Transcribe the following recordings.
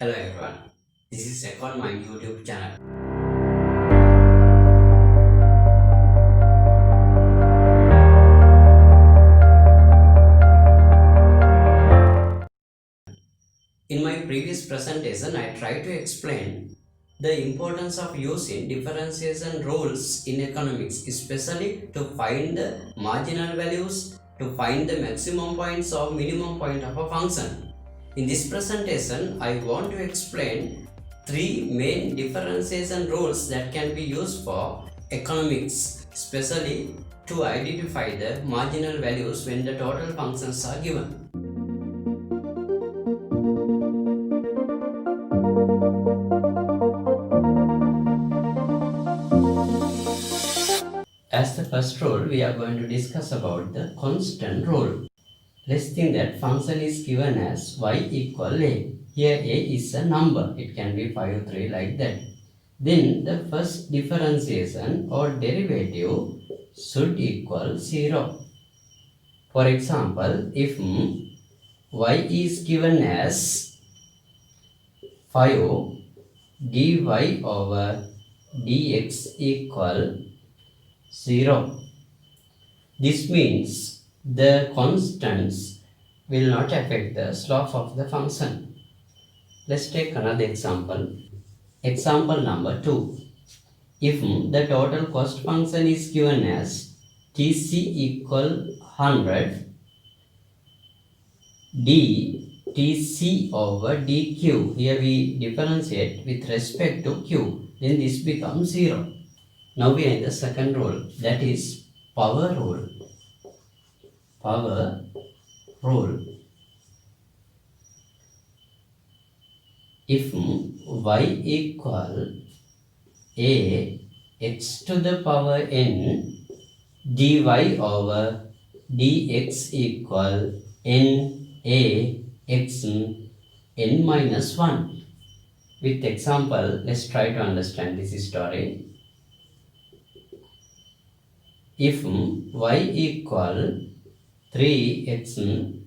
Hello everyone, this is Second Mind YouTube channel. In my previous presentation, I tried to explain the importance of using differentiation rules in economics, especially to find the marginal values, to find the maximum points or minimum point of a function. In this presentation, I want to explain three main differentiation rules that can be used for economics, especially to identify the marginal values when the total functions are given. As the first rule, we are going to discuss about the constant rule. Let's think that function is given as y equal a. Here a is a number. It can be 5 or 3 like that. Then the first differentiation or derivative should equal 0. For example, if y is given as 5 dy over dx equal 0. This means the constants will not affect the slope of the function. Let's take another example. Example number 2. If the total cost function is given as Tc equal 100, dTc over dq, here we differentiate with respect to q, then this becomes 0. Now we are in the second rule, that is power rule. Power rule. If y equal a x to the power n dy over dx equal n a x n minus 1. With example, let's try to understand this story. If y equal 3x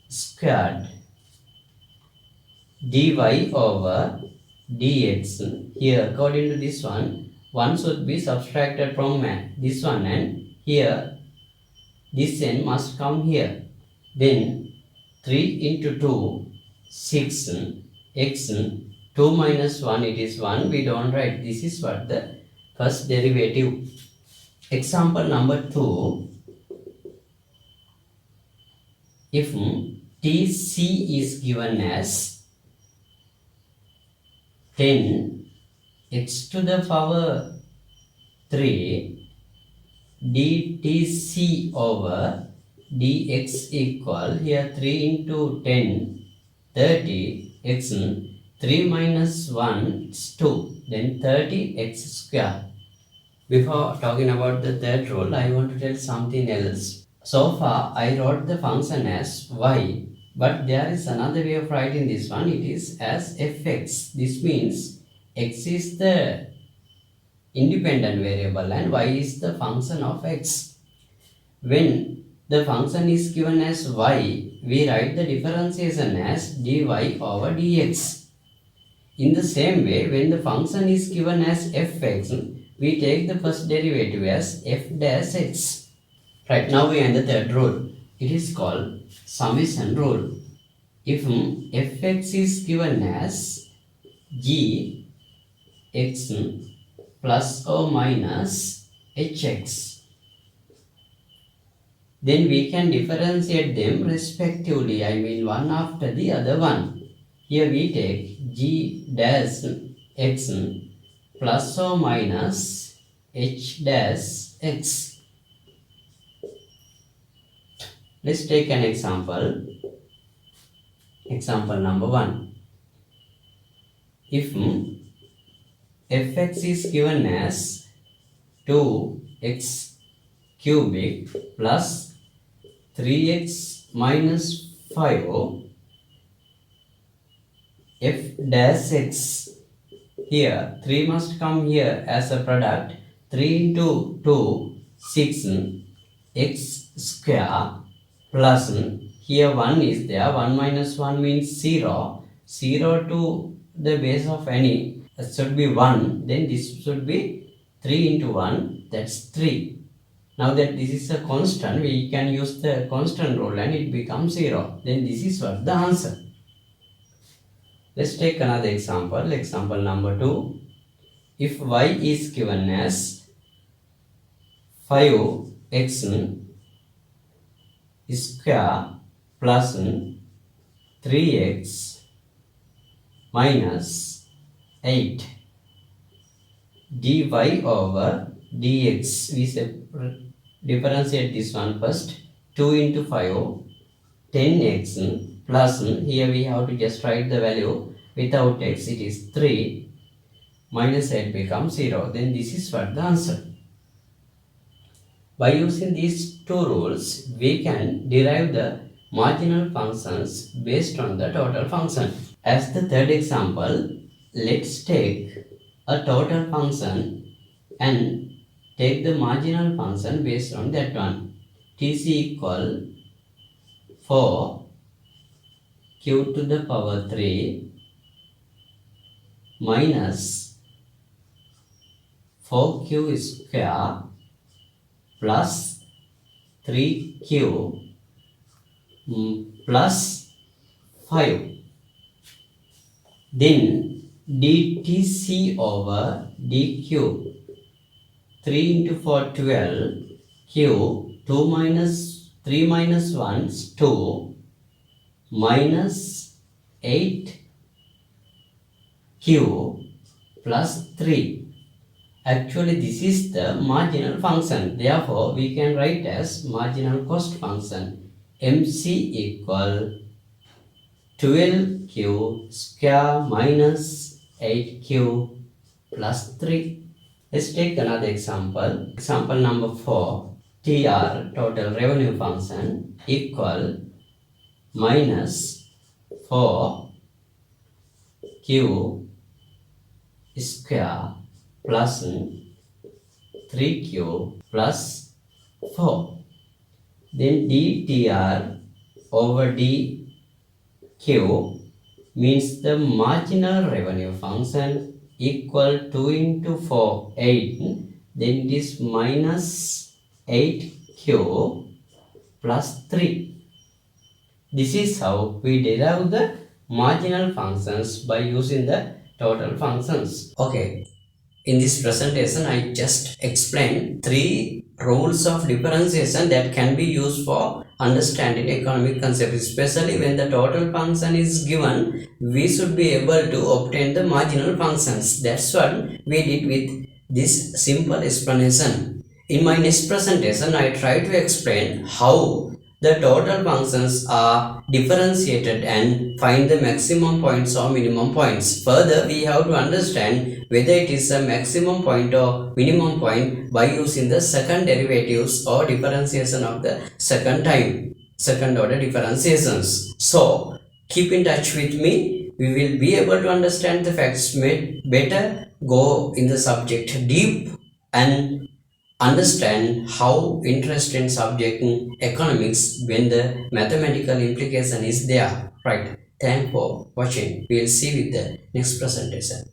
squared dy over dx, here according to this one should be subtracted from this one, and here this n must come here. Then 3 into 2, 6, x, 2 minus 1, it is 1, we don't write. This is what the first derivative. Example number 2, if Tc is given as 10 x to the power 3 dTc over dx equal, here 3 into 10, 30, x, 3 minus 1 is 2, then 30x square. Before talking about the third rule, I want to tell something else. So far, I wrote the function as y, but there is another way of writing this one. It is as fx. This means x is the independent variable and y is the function of x. When the function is given as y, we write the differentiation as dy over dx. In the same way, when the function is given as fx, we take the first derivative as f dash x. Right, now we are in the third rule. It is called summation rule. If fx is given as g x plus or minus hx, then we can differentiate them respectively, I mean one after the other one. Here we take g dash x plus or minus h dash x. Let's take an example. Example number 1. If fx is given as 2x cubic plus 3x minus 5, f dash x, here 3 must come here as a product, 3 into 2, 6, x square plus, here 1 is there, 1 minus 1 means 0, 0 to the base of any should be 1, then this should be 3 into 1, that's 3. Now that this is a constant, we can use the constant rule and it becomes 0. Then this is what the answer. Let's take another example. Example number 2. If y is given as 5x square plus 3x minus 8 dy over dx, we differentiate this one first. 2 into 5, 10x plus, here we have to just write the value without x, it is 3, minus 8 becomes 0. Then this is what the answer. By using these two rules, we can derive the marginal functions based on the total function. As the third example, let's take a total function and take the marginal function based on that one. Tc equal 4 q to the power 3 minus 4q square plus 3q plus 5. Then dtc over dq, 3 into 4 12, q 2 minus 3 minus 1 is 2 minus 8 q plus 3. Actually this is the marginal function, therefore we can write as marginal cost function. MC equal 12q square minus 8q plus 3. Let's take another example. Example number 4. TR, total revenue function, equal minus 4q square plus 3q plus 4. Then dTR over dQ means the marginal revenue function equal 2 into 4, 8. Then it is minus 8q plus 3. This is how we derive the marginal functions by using the total functions. Okay. In this presentation, I just explained 3 rules of differentiation that can be used for understanding economic concepts. Especially when the total function is given, we should be able to obtain the marginal functions. That's what we did with this simple explanation. In my next presentation, I try to explain how the total functions are differentiated and find the maximum points or minimum points. Further, we have to understand whether it is a maximum point or minimum point by using the second derivatives or differentiation of the second order differentiations. So, keep in touch with me. We will be able to understand the facts better, go in the subject deep and understand how interesting subject in economics when the mathematical implication is there. Right. Thanks for watching. We will see you with the next presentation.